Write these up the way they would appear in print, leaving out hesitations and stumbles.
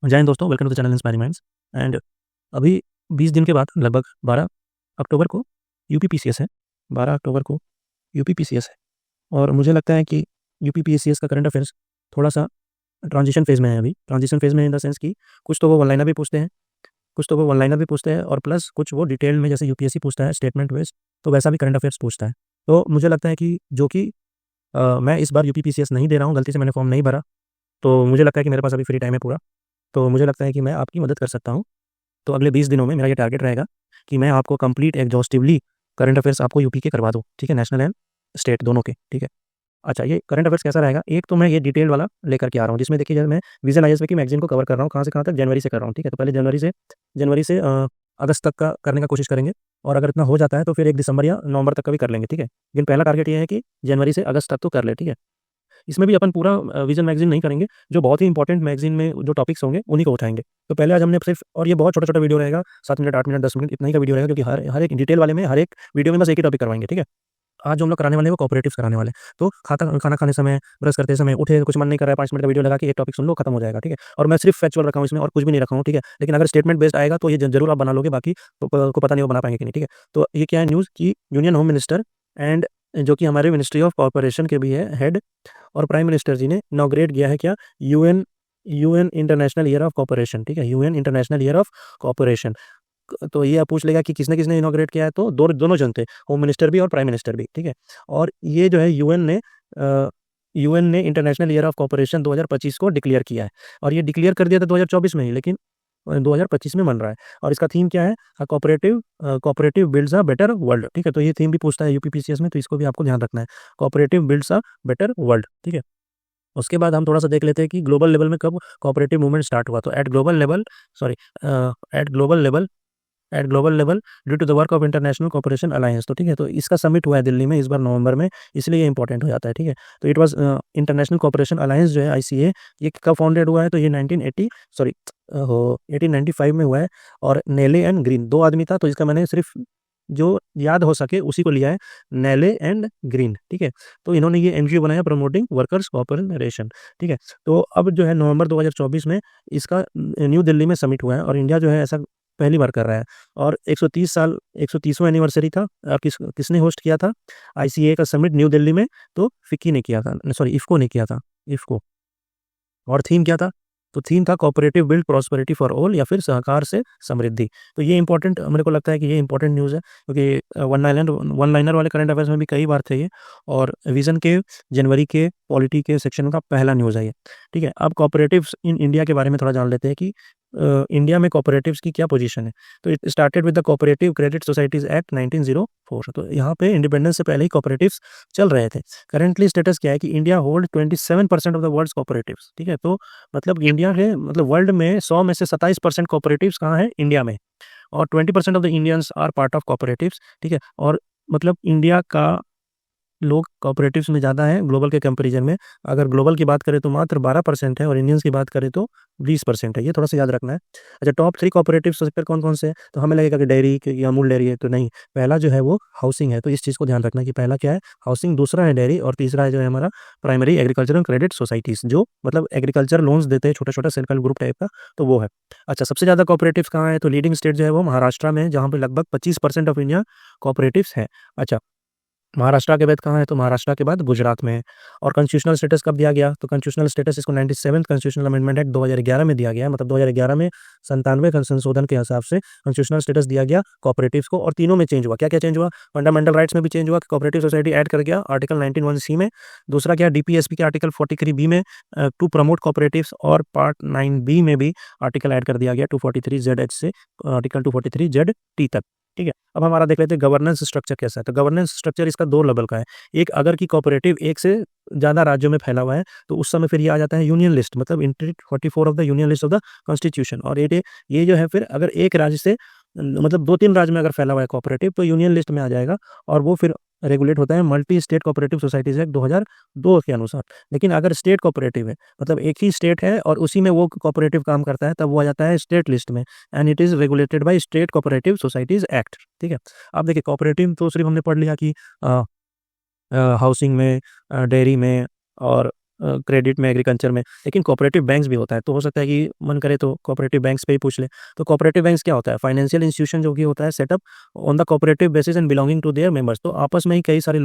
जय हिंद दोस्तों, welcome to the channel inspiring minds. And अभी 20 दिन के बाद लगभग 12 अक्टूबर को यूपीपीसीएस है। 12 अक्टूबर को यूपीपीसीएस है और मुझे लगता है कि यूपीपीसीएस का करंट अफेयर्स थोड़ा सा ट्रांजिशन फेज़ में है। अभी ट्रांजिशन फेज़ में इन द सेंस कि कुछ तो वो वन लाइनर भी पूछते हैं, कुछ तो वो वन लाइनर भी पूछते हैं और प्लस कुछ वो डिटेल में, जैसे यूपीएससी पूछता है स्टेटमेंट वेस्ट, तो वैसा भी करंट अफेयर्स पूछता है। तो मुझे लगता है कि जो कि मैं इस बार यूपीपीसीएस नहीं दे रहा हूँ, गलती से मैंने फॉर्म नहीं भरा, तो मुझे लगता है कि मेरे पास अभी फ्री टाइम है पूरा, तो मुझे लगता है कि मैं आपकी मदद कर सकता हूँ। तो अगले 20 दिनों में मेरा ये टारगेट रहेगा कि मैं आपको कंप्लीट एग्जॉस्टिवली करंट अफेयर्स आपको यूपी के करवा दूँ, ठीक है, नेशनल एंड स्टेट दोनों के, ठीक है। अच्छा, ये करंट अफेयर्स कैसा रहेगा, एक तो मैं ये डिटेल वाला लेकर के आ रहा हूँ, जिसमें देखिए जब मैं विजन आईएएस की मैगजीन को कवर कर रहा हूँ, कहाँ से कहाँ तक, जनवरी से कर रहा हूँ, ठीक है। तो पहले जनवरी से अगस्त तक का करने का कोशिश करेंगे, और अगर इतना हो जाता है तो फिर 1 दिसंबर या नवंबर तक का भी कर लेंगे, ठीक है। लेकिन पहला टारगेट ये है कि जनवरी से अगस्त तक तो कर ले, ठीक है। इसमें भी अपन पूरा विजन मैगजीन नहीं करेंगे, जो बहुत ही इंपॉर्टेंट मैगजीन में जो टॉपिक्स होंगे उन्हीं को उठाएंगे। तो पहले आज हमने सिर्फ, और ये बहुत छोटा छोटा वीडियो रहेगा, 7 मिनट, 8 मिनट, 10 मिनट, इतना ही का वीडियो रहेगा, क्योंकि हर एक डिटेल वाले में हर एक वीडियो में बस एक ही टॉपिक करवाएंगे, ठीक है। आज जो हम लोग कराने वाले हैं वो कोऑपरेटिव्स कराने वाले हैं। तो खाना खाने समय, ब्रश करते समय, उठे कुछ मन नहीं कर रहा है, 5 मिनट का वीडियो लगा के एक टॉपिक सुन लो, खत्म हो जाएगा, ठीक है। और मैं सिर्फ फैक्चुअल रखा हूँ इसमें, और कुछ भी नहीं रखा हूँ, ठीक है। लेकिन अगर स्टेटमेंट बेस्ड आएगा तो ये जरूर आप बना लोगे, बाकी को पता नहीं वो बना पाएंगे कि नहीं, ठीक है। तो ये क्या है न्यूज़ की यूनियन होम मिनिस्टर एंड जो कि हमारे मिनिस्ट्री ऑफ कॉर्पोरेशन के भी है हेड, और प्राइम मिनिस्टर जी ने इनॉग्रेट किया है क्या, UN UN international year of corporation, ठीक है, UN international year of corporation. तो ये आप पूछ लेगा कि किसने किसने इनॉग्रेट किया है, तो दोनों जन थे, होम मिनिस्टर भी और प्राइम मिनिस्टर भी, ठीक है। और ये जो है यूएन ने इंटरनेशनल ईयर ऑफ कॉर्पोरेशन 2025 को डिक्लेयर किया है, और ये डिक्लेयर कर दिया था 2024 में ही, लेकिन 2025 में बन रहा है। और इसका थीम क्या है, cooperative builds a better world, ठीक है। तो ये थीम भी पूछता है यूपीपीसीएस में, तो इसको भी आपको ध्यान रखना है, cooperative builds a better world, ठीक है। उसके बाद हम थोड़ा सा देख लेते हैं कि ग्लोबल लेवल में कब कोऑपरेटिव मूवमेंट स्टार्ट हुआ। तो at global level due to the work of international cooperation alliance, तो ठीक है। तो इसका समिट हुआ है दिल्ली में इस बार नवंबर में, इसलिए ये इंपॉर्टेंट हो जाता है, ठीक है। तो it was international cooperation alliance जो है आईसीए, ये कब फाउंडेड हुआ है, तो ये 1895 में हुआ है। और नेले एंड ग्रीन दो आदमी था, तो इसका मैंने सिर्फ जो याद हो सके उसी को लिया है, नेले एंड ग्रीन, ठीक है। तो इन्होंने ये एनजीओ बनाया, प्रमोटिंग वर्कर्स कोऑपरेशन, ठीक है। तो अब जो है नवंबर 2024 में इसका न्यू दिल्ली में समिट हुआ है, और इंडिया जो है ऐसा पहली बार कर रहा है। और 130वां एनिवर्सरी था। किसने होस्ट किया था आईसीए का समिट न्यू दिल्ली में, तो फिक्की ने किया था, सॉरी इफ्को ने किया था, इफ्को। और थीम क्या था, तो थीम था cooperative build prosperity for all, या फिर सहकार से समृद्धि। तो ये इंपॉर्टेंट, मेरे को लगता है कि ये इंपॉर्टेंट न्यूज़ है, क्योंकि वन लाइनर वाले करंट अफेयर्स में भी कई बार थे ये, और विजन के जनवरी के पॉलिटी के सेक्शन का पहला न्यूज़ है ये, ठीक है। अब कोऑपरेटिव्स इन इंडिया के बारे में थोड़ा जान लेते हैं कि इंडिया में कोऑपरेटिव्स की क्या पोजीशन है। तो it started with the cooperative credit societies act 1904। तो यहाँ पे इंडिपेंडेंस से पहले ही कोऑपरेटिव्स चल रहे थे। करेंटली स्टेटस क्या है कि India hold 27% of the world's cooperatives, ठीक है। तो मतलब इंडिया के, मतलब वर्ल्ड में 100 में से 27% कोऑपरेटिव्स कहाँ है, इंडिया में। और 20% of the Indians are part of cooperatives, ठीक है। और मतलब इंडिया का लोग कोऑपरेटिव्स में ज़्यादा हैं ग्लोबल के कंपैरिजन में। अगर ग्लोबल की बात करें तो मात्र 12% है, और इंडियंस की बात करें तो 20% है, ये थोड़ा सा याद रखना है। अच्छा, टॉप 3 कोऑपरेटिव सेक्टर कौन कौन से हैं, तो हमें लगेगा कि डेयरी कि अमूल डेयरी है, तो नहीं, पहला जो है वो हाउसिंग है। तो इस चीज़ को ध्यान रखना कि पहला क्या है, हाउसिंग, दूसरा है डेयरी, और तीसरा है जो है हमारा प्राइमरी एग्रीकल्चरल क्रेडिट सोसाइटीज़, जो मतलब एग्रीकल्चर लोन्स देते हैं, छोटा छोटा सेल्फ हेल्प ग्रुप टाइप का, तो वो है। अच्छा, सबसे ज़्यादा कोऑपरेटिव्स कहाँ है, तो लीडिंग स्टेट जो है वो महाराष्ट्र में है, जहाँ पे लगभग 25% ऑफ इंडिया कोऑपरेटिव्स है। अच्छा, महाराष्ट्र के बाद कहाँ है, तो महाराष्ट्र के बाद गुजरात में है। और कॉन्स्टिट्यूशनल स्टेटस कब दिया गया, तो कॉन्स्टिट्यूशनल स्टेटस इसको 97th कॉन्स्टिट्यूशनल अमेंडमेंट एक्ट 2011 में दिया गया, मतलब 2011 में 97वें संशोधन के हिसाब से कॉन्स्टिट्यूशनल स्टेटस दिया गया कोऑपरेटिव्स को। और तीनों में चेंज हुआ, क्या क्या चेंज हुआ, फंडामेंटल राइट्स में भी चेंज हुआ, कोऑपरेटिव सोसाइटी ऐड कर गया आर्टिकल 19(1)(c) में। दूसरा क्या, डीपीएसपी के आर्टिकल 43(b) में टू प्रमोट कोऑपरेटिव्स, और पार्ट 9(b) में भी आर्टिकल ऐड कर दिया गया 243(z)(h) से आर्टिकल 243(z)(t) तक, ठीक है। अब हमारा देख लेते हैं गवर्नेंस स्ट्रक्चर कैसा है। तो गवर्नेंस स्ट्रक्चर इसका 2 लेवल का है। एक, अगर की कोऑपरेटिव एक से ज़्यादा राज्यों में फैला हुआ है, तो उस समय फिर ये आ जाता है यूनियन लिस्ट, मतलब entry 44 of the union list of the constitution. और ये जो है फिर अगर एक राज्य से, मतलब 2-3 राज्य में अगर फैला हुआ है कोऑपरेटिव, तो यूनियन लिस्ट में आ जाएगा, और वो फिर रेगुलेट होता है multi state cooperative societies act 2002 के अनुसार। लेकिन अगर स्टेट कोऑपरेटिव है, मतलब एक ही स्टेट है और उसी में वो कोऑपरेटिव काम करता है, तब वो आ जाता है स्टेट लिस्ट में, and it is regulated by state cooperative societies act, ठीक है। अब देखिए, कोऑपरेटिव तो सिर्फ हमने पढ़ लिया कि हाउसिंग में, डेयरी में, और क्रेडिट में, एग्रीकल्चर में, लेकिन कोऑपरेटिव बैंक्स भी होता है। तो हो सकता है कि मन करे तो कोऑपरेटिव बैंक्स पे ही पूछ ले। तो कोऑपरेटिव बैंक्स क्या होता है? फाइनेंशियल इंस्टीट्यूशन जो कि होता है setup on the cooperative basis and belonging to their members. तो आपस में ही कई सारे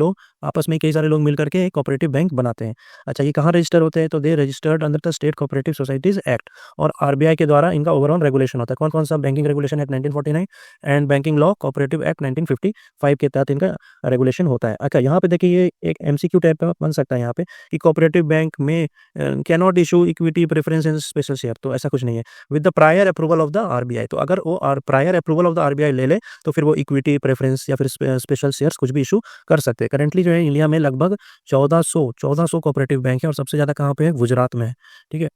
लोग मिल करके एक कोऑपरेटिव बैंक बनाते हैं। अच्छा, ये कहाँ रजिस्टर होते हैं? तो they registered under the state cooperative societies act, और आरबीआई के द्वारा इनका ओवरऑल रेगुलेशन होता है। कौन कौन सा? Banking regulation act 1949 and banking law cooperative act 1955 के तहत इनका रेगुलेशन होता है। अच्छा, यहाँ पे देखिए ये एक एमसीक्यू टाइप का बन सकता है यहाँ पे कि कोऑपरेटिव बैंक में can not issue equity preference in special share. तो ऐसा कुछ नहीं है, with the prior approval of the RBI. तो अगर वो prior approval of the RBI ले ले तो फिर वो इक्विटी प्रेफरेंस या फिर स्पेशल शेयर्स कुछ भी इशू कर सकते हैं। करेंटली जो है इंडिया में लगभग 1400 कोऑपरेटिव बैंक है, और सबसे ज़्यादा कहाँ पे है? गुजरात में है। ठीक है,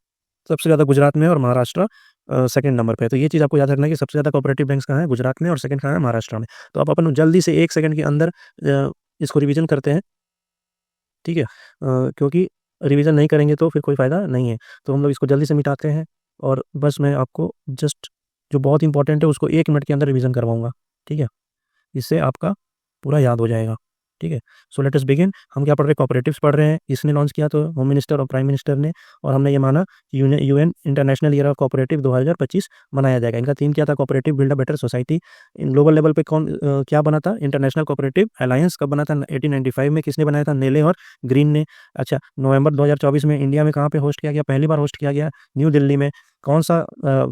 सबसे ज़्यादा गुजरात में, और महाराष्ट्र सेकंड नंबर पे है। तो ये चीज़ आपको याद रखना है कि सबसे ज़्यादा कोऑपरेटिव बैंक्स कहाँ है? गुजरात में, और सेकंड कहाँ है? महाराष्ट्र में। तो आप अपन जल्दी से 1 सेकंड के अंदर इसको रिवीजन करते हैं। ठीक है, क्योंकि रिवीजन नहीं करेंगे तो फिर कोई फ़ायदा नहीं है। तो हम लोग इसको जल्दी से मिटाते हैं, और बस मैं आपको जस्ट जो बहुत इंपॉर्टेंट है उसको 1 मिनट के अंदर रिवीजन करवाऊँगा। ठीक है, इससे आपका पूरा याद हो जाएगा। ठीक है, सो लेट अस बिगिन। हम क्या पढ़ रहे हैं? कोऑपरेटिव्स पढ़ रहे हैं। इसने लॉन्च किया तो होम मिनिस्टर और प्राइम मिनिस्टर ने, और हमने ये माना कि UN international year of cooperative 2025 मनाया जाएगा। इनका थीम क्या था? Cooperative build a better society. In global level पे कौन क्या बना था? इंटरनेशनल कोऑपरेटिव अलायंस कब बना था? 1895 में। किसने बनाया था? नेले और ग्रीन ने। अच्छा, नवंबर 2024 में इंडिया में कहाँ पे होस्ट किया गया? पहली बार होस्ट किया गया न्यू दिल्ली में। कौन सा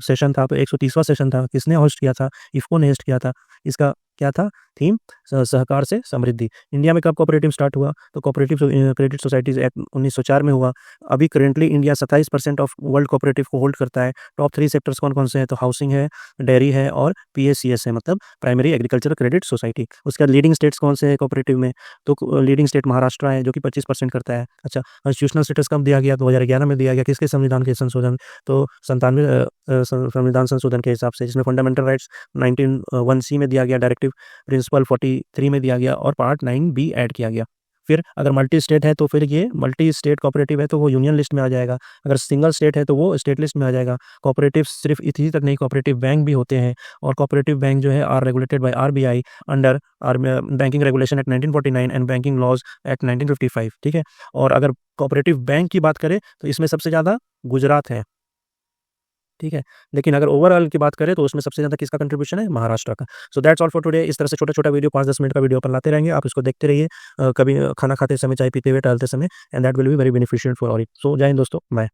सेशन था? तो 130वां सेशन था। किसने होस्ट किया था? इफ्को ने होस्ट किया था। इसका क्या था थीम? सहकार से समृद्धि। इंडिया में कब कोऑपरेटिव स्टार्ट हुआ? तो कोऑपरेटिव क्रेडिट सोसाइटीज एक्ट 1904 में हुआ। अभी currently India 27% of world cooperative को होल्ड करता है। टॉप 3 सेक्टर्स कौन कौन से हैं? तो हाउसिंग है, डेयरी है, और पीएससीएस है, मतलब प्राइमरी एग्रीकल्चर क्रेडिट सोसाइटी। उसके बाद लीडिंग स्टेट्स कौन से हैं कोऑपरेटिव में? तो लीडिंग स्टेट महाराष्ट्र है जो कि 25% करता है। अच्छा, कॉन्स्टिट्यूशनल स्टेटस कब दिया गया? 2011 में दिया गया। किसके? संविधान के संशोधन, तो 97 संविधान संशोधन के हिसाब से, जिसमें फंडामेंटल राइट्स 19(1)(c) में दिया गया, डायरेक्टिव प्रिंसिपल 43 में दिया गया, और पार्ट 9(b) ऐड किया गया। फिर अगर मल्टी स्टेट है तो फिर ये मल्टी स्टेट कोऑपरेटिव है तो वो यूनियन लिस्ट में आ जाएगा। अगर सिंगल स्टेट है तो वो स्टेट लिस्ट में आ जाएगा। कोऑपरेटिव सिर्फ इसी तक नहीं, कोऑपरेटिव बैंक भी होते हैं, और कोऑपरेटिव बैंक जो है are regulated by RBI under banking regulation act 1949 and banking laws act 1955। ठीक है, और अगर कोऑपरेटिव बैंक की बात करें तो इसमें सबसे ज़्यादा गुजरात है। ठीक है, लेकिन अगर ओवरऑल की बात करें तो उसमें सबसे ज़्यादा किसका कंट्रीब्यूशन है? महाराष्ट्र का। So that's all for today. इस तरह से छोटा-छोटा वीडियो 5-10 मिनट का वीडियो अपन लाते रहेंगे, आप इसको देखते रहिए, कभी खाना खाते समय, चाय पीते हुए, टहलते समय, and that will be very beneficial for all. So जय हिंद दोस्तों, बाय।